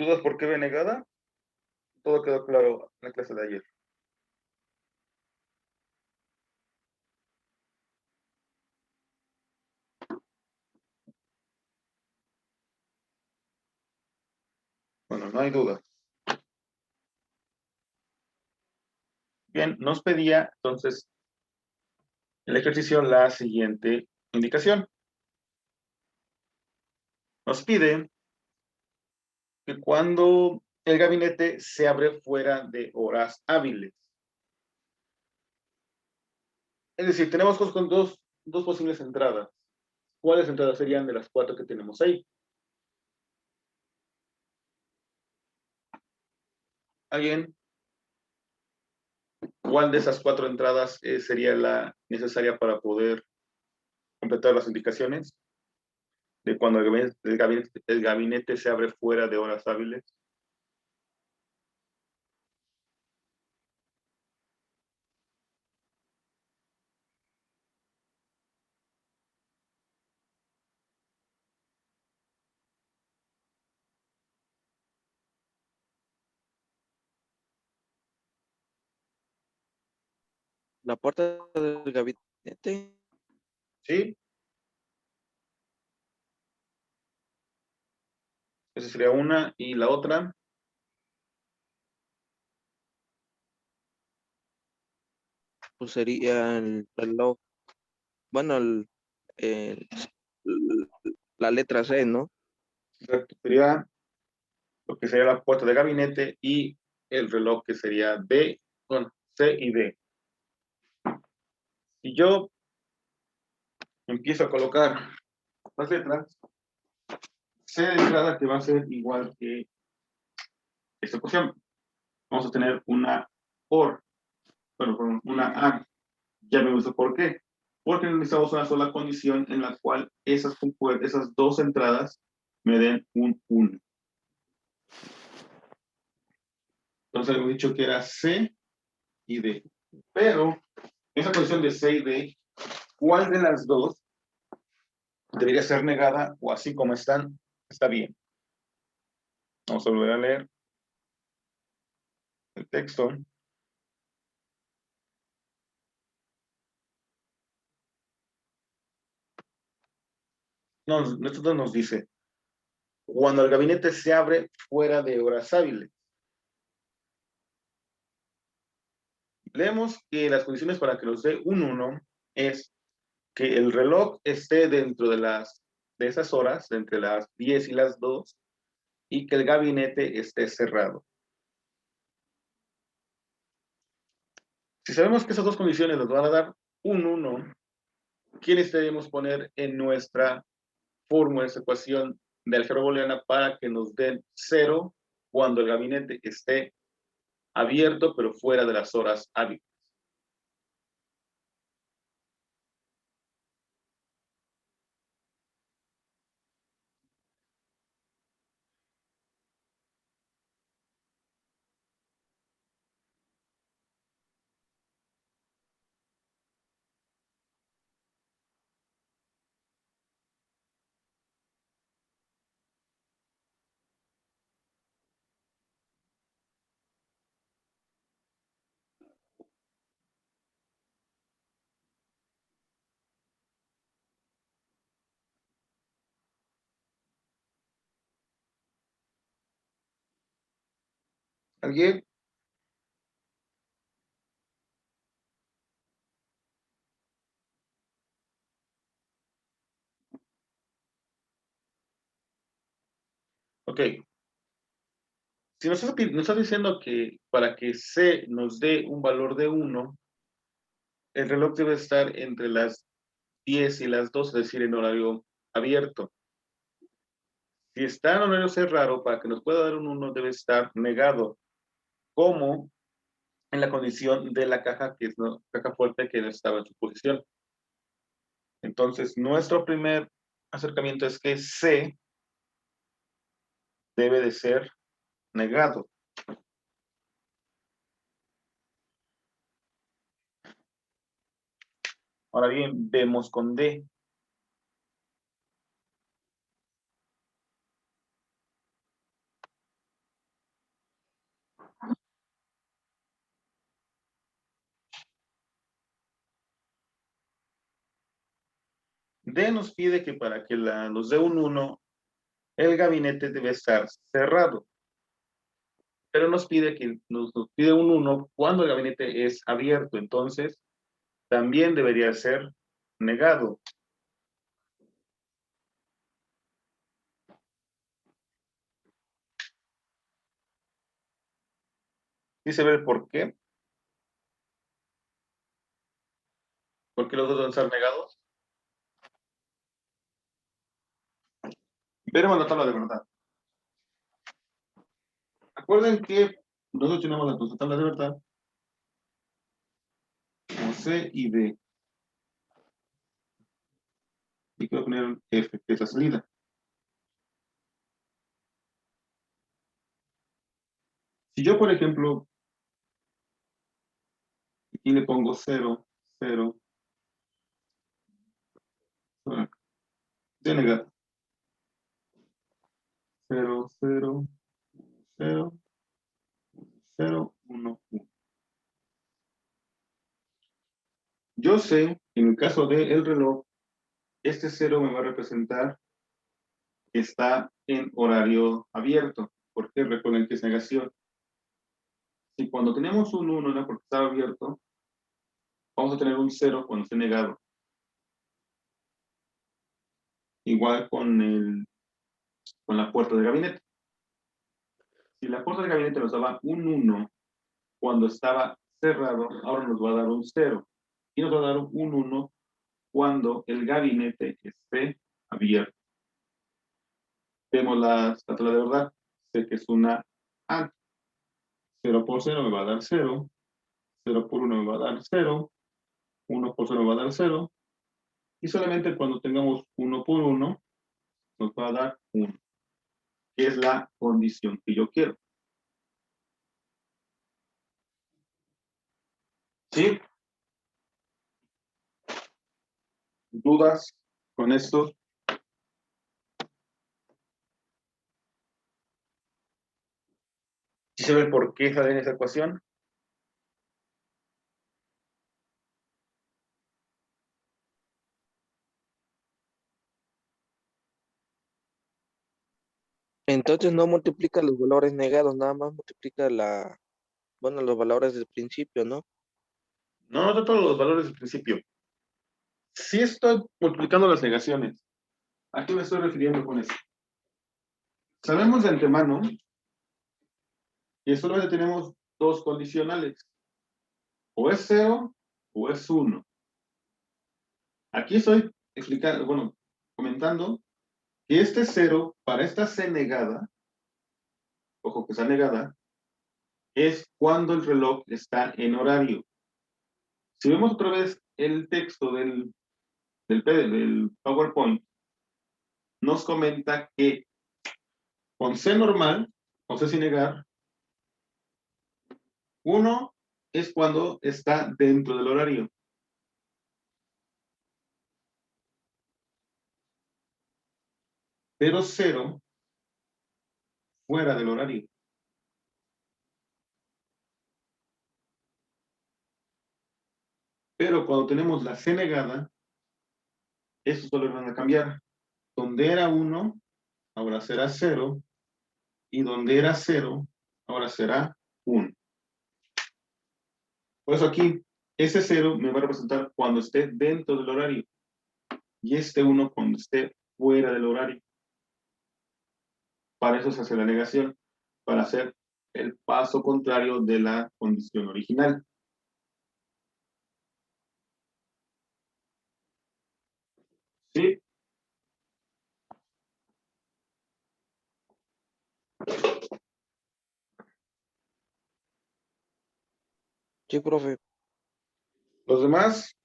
¿Dudas por qué B negada? Todo quedó claro en la clase de ayer. Bueno, no hay duda. Bien, nos pedía entonces el ejercicio la siguiente indicación. Nos pide que cuando el gabinete se abre fuera de horas hábiles. Es decir, tenemos con dos posibles entradas. ¿Cuáles entradas serían de las 4 que tenemos ahí? ¿Alguien? ¿Cuál de esas 4 entradas sería la necesaria para poder completar las indicaciones de cuando el gabinete se abre fuera de horas hábiles? La puerta del gabinete, ¿Sí? Esa sería una. Y la otra, pues sería el reloj, bueno, el- la letra C, ¿no? sería lo que sería la puerta de gabinete y el reloj que sería D, bueno, C y D. Si yo empiezo a colocar las letras, C de entrada que va a ser igual que esta ecuación. Vamos a tener una OR, bueno, perdón, una A. Ya me gustó por qué. Porque necesitamos una sola condición en la cual esas dos entradas me den un 1. Entonces hemos dicho que era C y D. Pero esa condición de C y D, ¿cuál de las dos debería ser negada o así como están, está bien? Vamos a volver a leer el texto. Esto nos dice, cuando el gabinete se abre fuera de horas hábiles. Leemos que las condiciones para que nos dé un 1 es que el reloj esté dentro de esas horas, entre las 10 y las 2, y que el gabinete esté cerrado. Si sabemos que esas dos condiciones nos van a dar un 1, ¿qué necesitaríamos poner en nuestra fórmula, esa ecuación de álgebra booleana para que nos den 0 cuando el gabinete esté abierto pero fuera de las horas hábiles? ¿Alguien? Ok. Si nos está diciendo que para que C nos dé un valor de 1, el reloj debe estar entre las 10 y las 2, es decir, en horario abierto. Si está en horario cerrado, para que nos pueda dar un 1 debe estar negado, como en la condición de la caja, que es no, caja fuerte que no estaba en su posición. Entonces, nuestro primer acercamiento es que C debe de ser negado. Ahora bien, vemos con D. D nos pide que para que nos dé un 1, el gabinete debe estar cerrado. Pero nos pide nos pide un 1 cuando el gabinete es abierto. Entonces, también debería ser negado. ¿Sí se ve el por qué? ¿Por qué los dos deben ser negados? Veremos la tabla de verdad. Acuerden que nosotros tenemos la tabla de verdad como C y D. Y quiero poner F, que es la salida. Si yo, por ejemplo, aquí le pongo 0, 0, D negado. 0, 0, 0, 0, 1, 1. Yo sé que en el caso del reloj, este 0 me va a representar que está en horario abierto. Porque recuerden que es negación. Si cuando tenemos un 1 era porque estaba abierto, vamos a tener un 0 cuando esté negado. Igual con la puerta del gabinete. Si la puerta del gabinete nos daba un 1 cuando estaba cerrado, ahora nos va a dar un 0. Y nos va a dar un 1 cuando el gabinete esté abierto. Vemos la tabla de verdad. Sé que es una A. 0 por 0 me va a dar 0. 0 por 1 me va a dar 0. 1 por 0 me va a dar 0. Y solamente cuando tengamos 1 por 1 nos va a dar 1. Que es la condición que yo quiero. ¿Sí? ¿Dudas con esto? ¿Sí se ve por qué sale en esa ecuación? Entonces no multiplica los valores negados, nada más multiplica bueno, los valores del principio, ¿no? No, no todos los valores del principio. Sí estoy multiplicando las negaciones. ¿A qué me estoy refiriendo con eso? Sabemos de antemano que solamente tenemos dos condicionales. O es 0 o es 1. Aquí estoy explicando, bueno, comentando que este 0 para esta C negada, ojo que está negada, es cuando el reloj está en horario. Si vemos otra vez el texto del PowerPoint, nos comenta que con C normal, con C sin negar, 1 es cuando está dentro del horario. Pero 0 fuera del horario. Pero cuando tenemos la C negada, estos solo van a cambiar. Donde era 1, ahora será 0. Y donde era 0, ahora será 1. Por eso aquí, ese 0 me va a representar cuando esté dentro del horario. Y este 1 cuando esté fuera del horario. Para eso se hace la negación. Para hacer el paso contrario de la condición original. ¿Sí? Sí, profe. Los demás,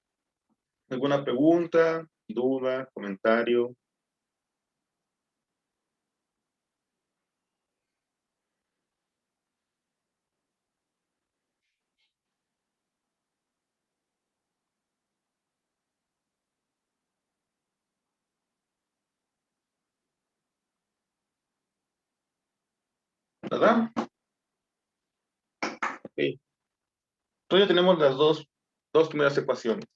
¿alguna pregunta, duda, comentario? ¿Verdad? Ok. Entonces ya tenemos las dos primeras ecuaciones.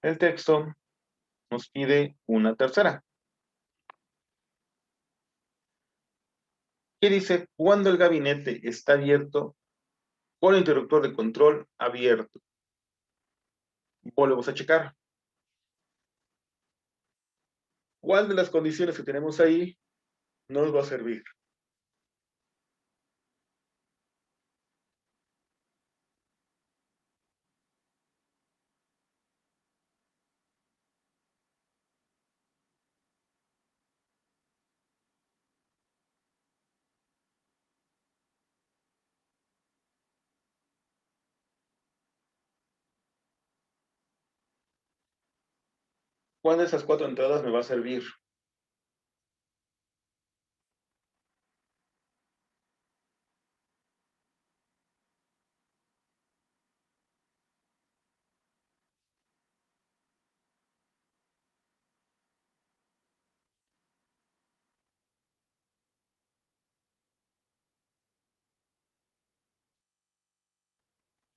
El texto nos pide una tercera. ¿Qué dice? Cuando el gabinete está abierto con el interruptor de control abierto. Volvemos a checar. ¿Cuál de las condiciones que tenemos ahí nos va a servir? ¿Cuál de esas 4 entradas me va a servir?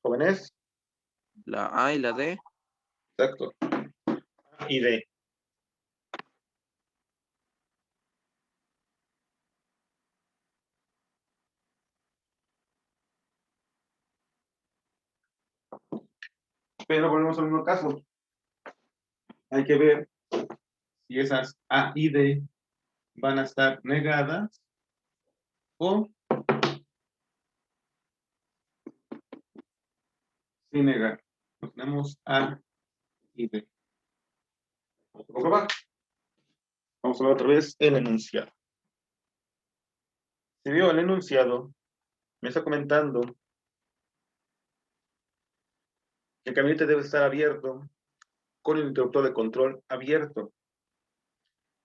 Jóvenes, La A y la D. exacto. Y D. Pero volvemos al mismo caso. Hay que ver si esas A y D van a estar negadas o sin negar. Pues tenemos A y D. Vamos a comprobar. Vamos a ver otra vez el enunciado. Si veo el enunciado, me está comentando que el gabinete debe estar abierto con el interruptor de control abierto.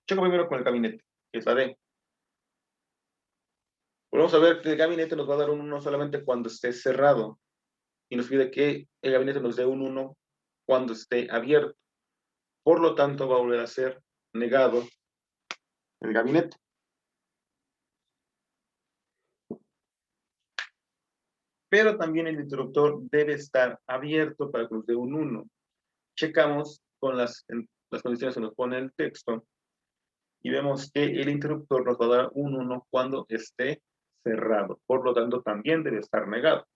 Checo primero con el gabinete, que es la D. Vamos a ver que el gabinete nos va a dar un 1 solamente cuando esté cerrado. Y nos pide que el gabinete nos dé un 1 cuando esté abierto. Por lo tanto, va a volver a ser negado el gabinete. Pero también el interruptor debe estar abierto para que nos dé un 1. Checamos con las condiciones que nos pone el texto y vemos que el interruptor nos va a dar un 1 cuando esté cerrado. Por lo tanto, también debe estar negado.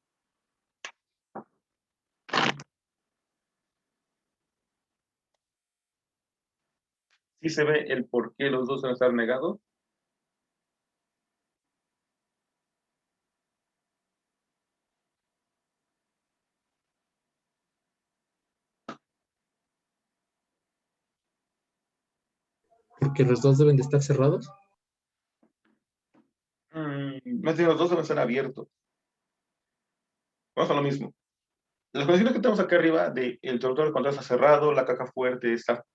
¿Sí se ve el por qué los dos deben estar negados? Porque los dos deben de estar cerrados. Más bien, los dos deben estar abiertos. Vamos a lo mismo. Las condiciones que tenemos acá arriba de el interruptor de control está cerrado, la caja fuerte está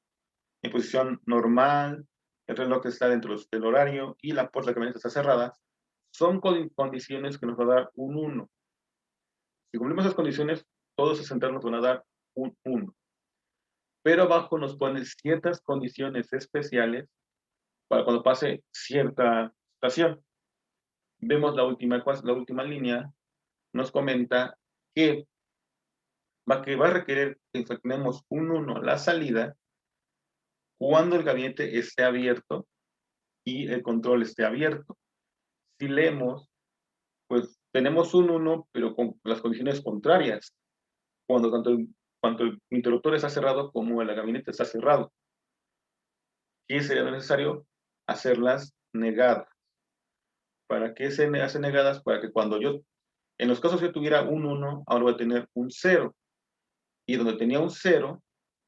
en posición normal, el reloj está dentro del horario y la puerta de camioneta está cerrada, son condiciones que nos va a dar un 1. Si cumplimos esas condiciones, todos los centrales nos van a dar un 1. Pero abajo nos pone ciertas condiciones especiales para cuando pase cierta estación. Vemos la última línea, nos comenta que va a requerir que tenemos un 1 a la salida cuando el gabinete esté abierto y el control esté abierto. Si leemos, pues tenemos un 1, pero con las condiciones contrarias, cuando tanto el interruptor está cerrado como el gabinete está cerrado. ¿Qué sería necesario? Hacerlas negadas. ¿Para qué se hacen negadas? Para que cuando en los casos que tuviera un 1, ahora voy a tener un 0. Y donde tenía un 0,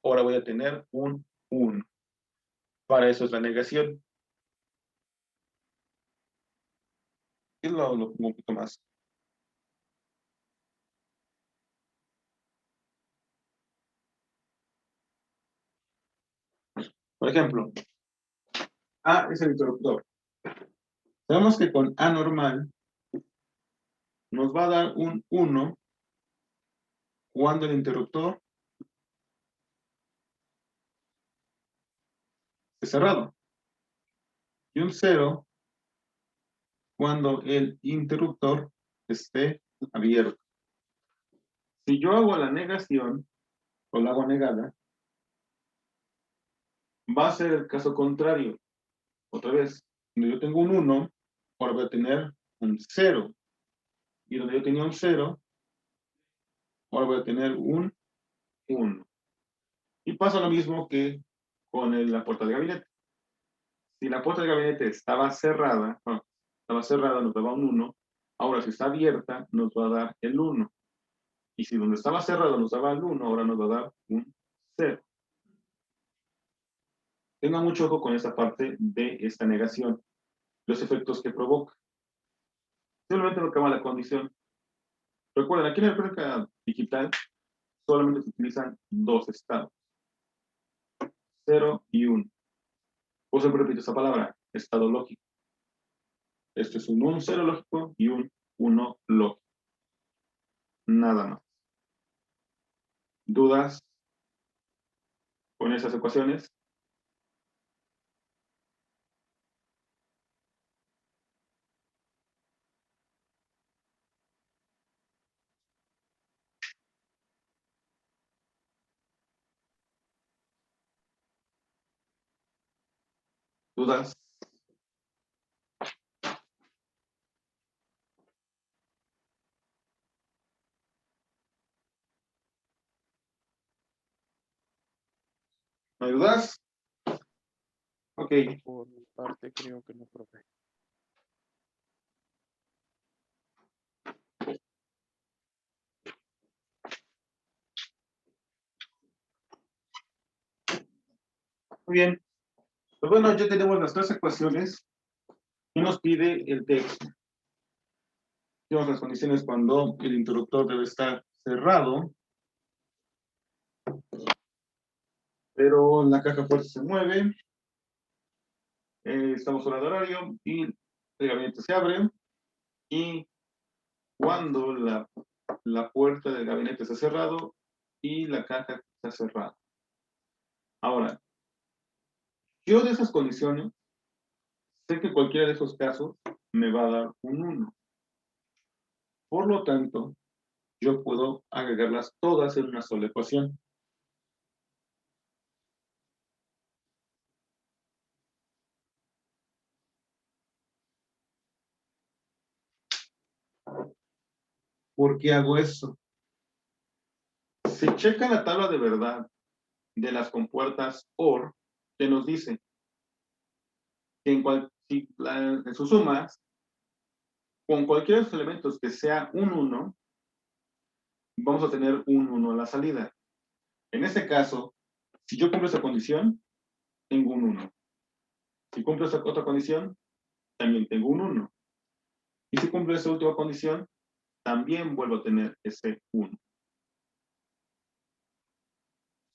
ahora voy a tener un 1. Para eso es la negación. Y lo pongo un poquito más. Por ejemplo, A es el interruptor. Sabemos que con A normal nos va a dar un 1 cuando el interruptor esté cerrado. Y un 0 cuando el interruptor esté abierto. Si yo hago la negación, o la hago negada, Va a ser el caso contrario. Otra vez, donde yo tengo un 1, ahora voy a tener un 0. Y donde yo tenía un 0, ahora voy a tener un 1. Y pasa lo mismo que con la puerta de gabinete. Si la puerta de gabinete estaba cerrada, nos daba un 1. Ahora, si está abierta, nos va a dar el 1. Y si donde estaba cerrado nos daba el 1, ahora nos va a dar un 0. Tenga mucho ojo con esta parte de esta negación, los efectos que provoca. Simplemente lo que va la condición. Recuerden, aquí en la práctica digital solamente se utilizan dos estados, 0 y 1. Por siempre repito esta palabra, estado lógico. Esto es un 0 lógico y un 1 lógico. Nada más. ¿Dudas con esas ecuaciones? ¿Dudas? ¿No hay dudas? Ok. Por mi parte, creo que no, profe. Muy bien. Pues bueno, ya tenemos las tres ecuaciones y nos pide el texto. Tenemos las condiciones cuando el interruptor debe estar cerrado, pero la caja fuerte se mueve. Estamos fuera de horario y el gabinete se abre. Y cuando la puerta del gabinete está cerrado y la caja está cerrada. Ahora, yo de esas condiciones, sé que cualquiera de esos casos me va a dar un 1. Por lo tanto, yo puedo agregarlas todas en una sola ecuación. ¿Por qué hago eso? Si checa la tabla de verdad de las compuertas OR, que nos dice que en sus sumas, con cualquiera de los elementos que sea un 1, vamos a tener un 1 a la salida. En este caso, si yo cumplo esa condición, tengo un 1. Si cumplo esa otra condición, también tengo un 1. Y si cumplo esa última condición, también vuelvo a tener ese 1.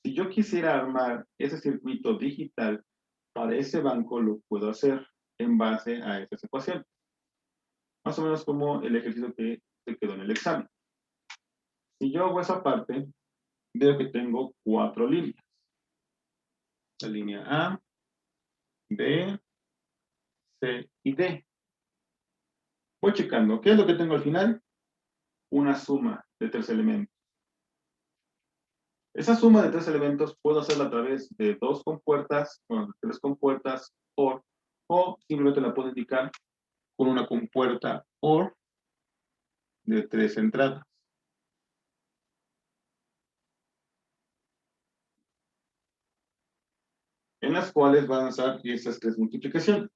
Si yo quisiera armar ese circuito digital para ese banco, lo puedo hacer en base a estas ecuaciones. Más o menos como el ejercicio que se quedó en el examen. Si yo hago esa parte, veo que tengo 4 líneas. La línea A, B, C y D. Voy checando. ¿Qué es lo que tengo al final? Una suma de 3 elementos. Esa suma de 3 elementos puedo hacerla a través de 2 compuertas, bueno, 3 compuertas OR, o simplemente la puedo indicar con una compuerta OR de 3 entradas. En las cuales van a estar esas 3 multiplicaciones.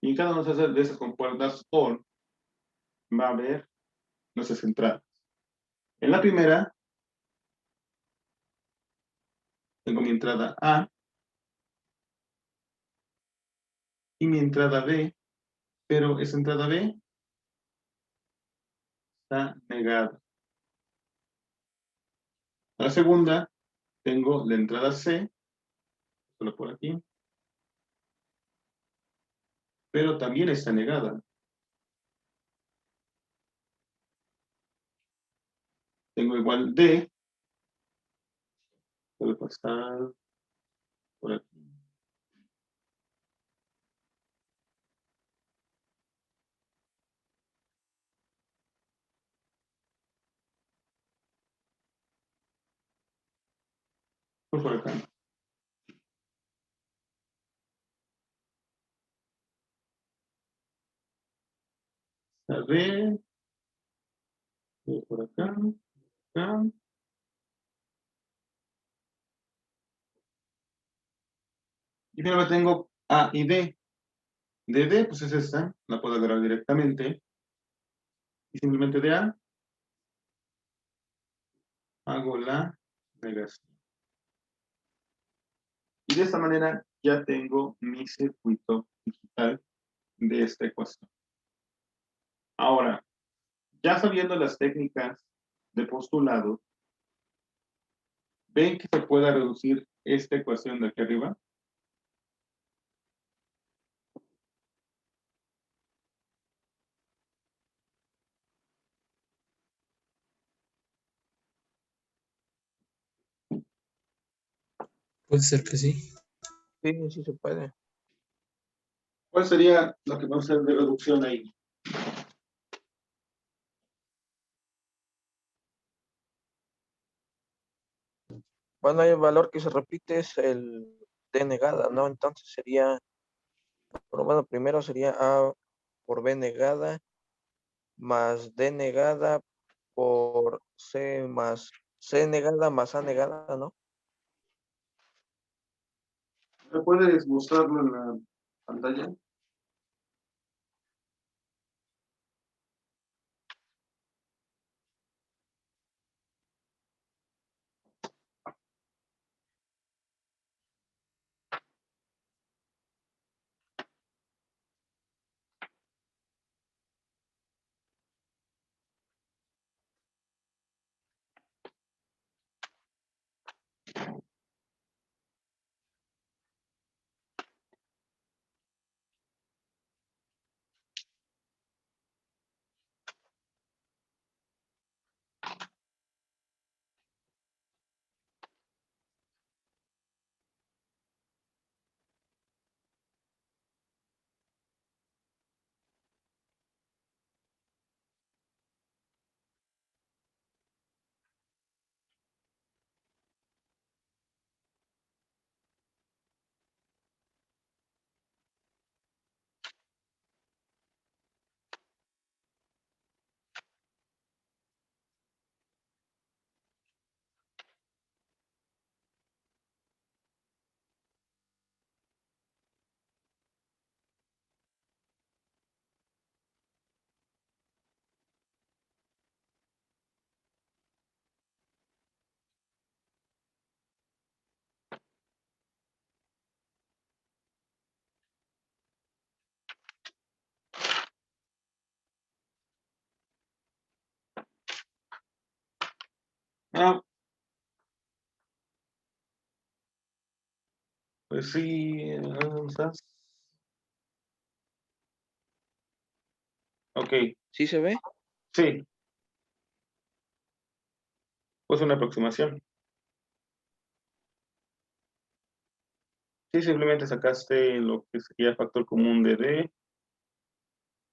Y en cada una de esas compuertas OR va a haber nuestras entradas. En la primera, tengo mi entrada A y mi entrada B, pero esa entrada B está negada. A la segunda, tengo la entrada C, solo por aquí, pero también está negada. Tengo igual D, Puede pasar por aquí. Por acá. A ver. Por acá. Acá. Y finalmente tengo A y D. De D, pues es esta. La puedo agarrar directamente. Y simplemente de A hago la negación. Y de esta manera ya tengo mi circuito digital de esta ecuación. Ahora, ya sabiendo las técnicas de postulado, ¿ven que se pueda reducir esta ecuación de aquí arriba? Puede ser que sí. Sí, sí se puede. ¿Cuál sería lo que vamos a hacer de reducción ahí? Bueno, hay el valor que se repite es el D negada, ¿no? Entonces sería, bueno, primero sería A por B negada más D negada por C más C negada más A negada, ¿no? ¿Me puedes mostrarlo en la pantalla? Ah, pues sí. ¿Dónde estás? Ok, ¿Sí se ve? sí, pues una aproximación. Sí, simplemente sacaste lo que sería factor común de D.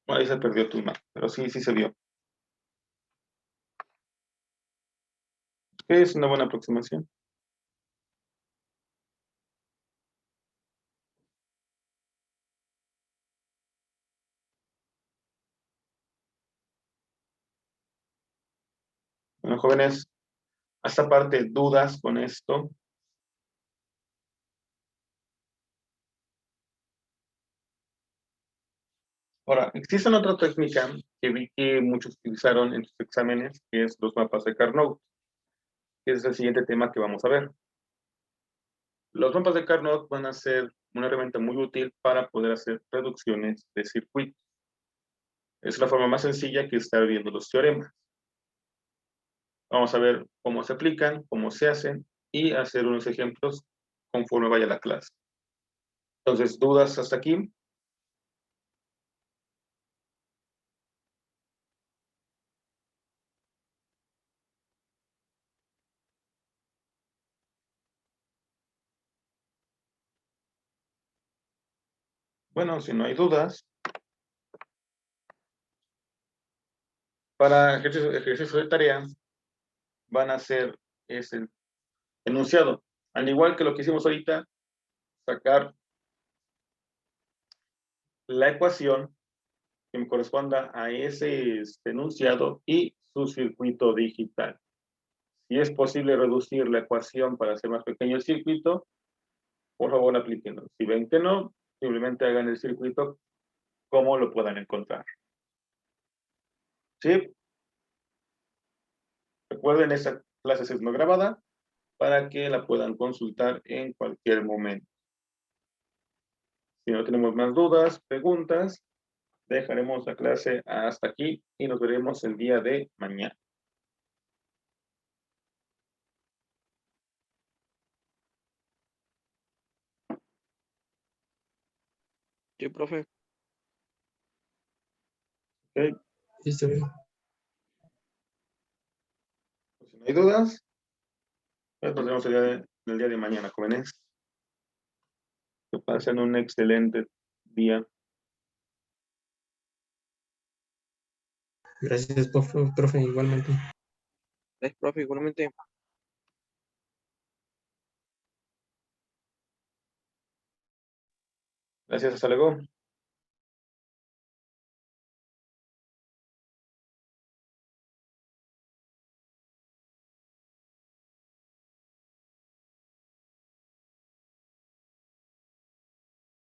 Ahí se perdió tu mapa, pero sí, sí se vio. Es una buena aproximación. Bueno, jóvenes, hasta parte dudas con esto. Ahora, existe otra técnica que vi que muchos utilizaron en sus exámenes, que es los mapas de Carnot, que es el siguiente tema que vamos a ver. Los mapas de Carnot van a ser una herramienta muy útil para poder hacer reducciones de circuitos. Es la forma más sencilla que estar viendo los teoremas. Vamos a ver cómo se aplican, cómo se hacen y hacer unos ejemplos conforme vaya la clase. Entonces, ¿dudas hasta aquí? Bueno, si no hay dudas, para ejercicio de tarea, van a hacer ese enunciado. Al igual que lo que hicimos ahorita, sacar la ecuación que me corresponda a ese enunciado y su circuito digital. Si es posible reducir la ecuación para hacer más pequeño el circuito, por favor aplíquenlo. Si ven que no, simplemente hagan el circuito como lo puedan encontrar. ¿Sí? Recuerden, esta clase es no grabada para que la puedan consultar en cualquier momento. Si no tenemos más dudas, preguntas, dejaremos la clase hasta aquí y nos veremos el día de mañana. Sí, profe. ¿Ok? Sí, está bien. Pues, si no hay dudas, nos vemos el día de mañana, jóvenes. Que pasen un excelente día. Gracias, profe, igualmente. Gracias, profe, igualmente. Gracias, hasta luego.